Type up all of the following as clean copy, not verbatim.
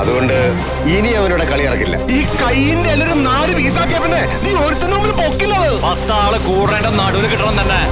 അതുകൊണ്ട് ഇനി അവനോട് കളി ഇറക്കില്ല. ഈ കൈയിന്റെ എല്ലാരും 4 പീസാക്കിയ പിന്നെ നീ ഒരുത്തനും മുമ്പിൽ പൊക്കില്ലത്. 10 ആള് കൂടേണ്ട നടുവിൽ കിട്ടണം തന്നെ.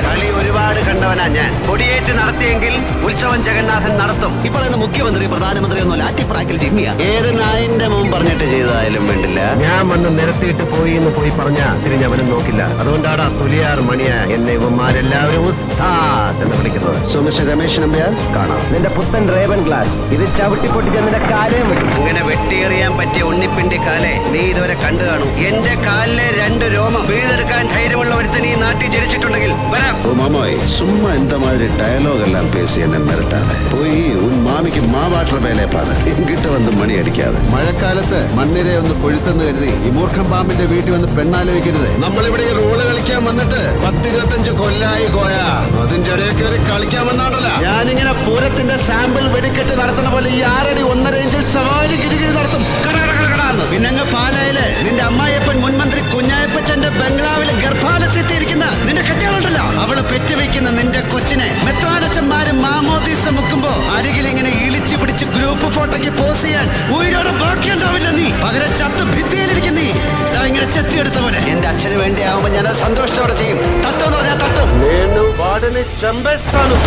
കളി ഒരുപാട് കണ്ടവനാ ഞാൻ. കൊടിയേറ്റ് നടത്തിയെങ്കിൽ ഉത്സവം ജഗന്നാഥൻ നടത്തും. ഈ പറയുന്ന മുഖ്യമന്ത്രി പ്രധാനമന്ത്രി ഒന്നുമല്ല, ആറ്റിപ്രാക്കിൽ ജിമ്മിയ. ഏത് നായിന്റെ മുമ്പ് പറഞ്ഞിട്ട് ചെയ്തതായാലും വേണ്ടില്ല. ഞാൻ വന്ന് നിരത്തിയിട്ട് പോയി എന്ന് പോയി പറഞ്ഞ തിരിഞ്ഞവനും നോക്കില്ല. അതുകൊണ്ടാണ് തുലിയാർ മണിയ എന്നെ ഇവന്മാരെല്ലാവരും ഉസ്താദ് എന്ന് വിളിക്കുന്നത്. സോ മിസ്റ്റർ രമേശ് നമ്പ്യാർ, കാണാം നിന്റെ പുത്തൻ റേവൻ ഗ്ലാസ് ഇത് ചവിട്ടി പൊട്ടിച്ച് നിന്റെ കാലേ വെട്ടി. അങ്ങനെ വെട്ടിയെറിയാൻ പറ്റിയ ഉണ്ണിപ്പിന്റെ കാലെ നീ ഇതുവരെ കണ്ടു കാണൂ. എന്റെ കാലിലെ 2 രോമം പിഴുതെടുക്കാൻ ധൈര്യമുള്ള ഒരുത്തൻ ഈ നാട്ടിൽ ജനിച്ചിട്ടുണ്ടെങ്കിൽ വരാം. ഓ മാമോയ്, സുമ്മാ എന്താ മാതിരി ഡയലോഗ് എല്ലാം പേശി എന്നെ മിരട്ടാതെ. പോയി ഉൻ മാമിക്ക് മാവാട്ടർ വേലയെ പാറ്. ഇങ്ങിട്ട് വന്ന് മണി അടിക്കാതെ. മഴക്കാലത്ത് മണ്ണിരെ ഒന്ന് കൊഴുത്തെന്ന് കരുതി ഈ മൂർഖം പാമ്പിന്റെ വീട്ടിൽ വന്ന് പെണ്ണാലോചിക്കരുത്. നമ്മളിവിടെ ഈ റോള് കളിക്കാൻ വന്നിട്ട് 10-25 കൊല്ലായി കോയ. അതിന്റെ ഇടയിൽ കയറി കളിക്കാൻ വന്നാണ്ടല്ല. ഞാനിങ്ങനെ പൂരത്തിന്റെ സാമ്പിൾ വെടിക്കെട്ട് നടത്തുന്ന പോലെ ഈ 6 അടി 1.5 ഇഞ്ചിൽ സവാരി ഗിരിഗിരി നടത്തും. കടാന്ന് പിന്നെ അങ്ങ് പാലായില് നിന്റെ അമ്മായിയപ്പൻ മുൻമന്ത്രി കുഞ്ഞായപ്പച്ചന്റെ ബംഗ്ലാവില് ഗർഭാലസ്യത്തിയിരിക്കുന്ന നിന്റെ കെട്ടികളുണ്ടല്ലോ, അവള് പെറ്റുവെക്കുന്ന നിന്റെ കൊച്ചിനെ മെത്രാനച്ചന്മാര് മാമോദീസ മുക്കുമ്പോ അരികിൽ ഇങ്ങനെ ഇളിച്ചു പിടിച്ച് ഗ്രൂപ്പ് ഫോട്ടോയ്ക്ക് പോസ് ചെയ്യാൻ ഉയരോടെ ബാക്കിയുണ്ടാവില്ല. നീ പകരം ചത്ത് ഭിത്തിയിലിരിക്കും. നീ ഇങ്ങനെ ചെത്തിയെടുത്ത പോലെ. എന്റെ അച്ഛന് വേണ്ടിയാവുമ്പോ ഞാനത് സന്തോഷത്തോടെ ചെയ്യും. തട്ടെന്ന് പറഞ്ഞാൽ തട്ടും. വാർഡിന് ചെമ്പസാണ്.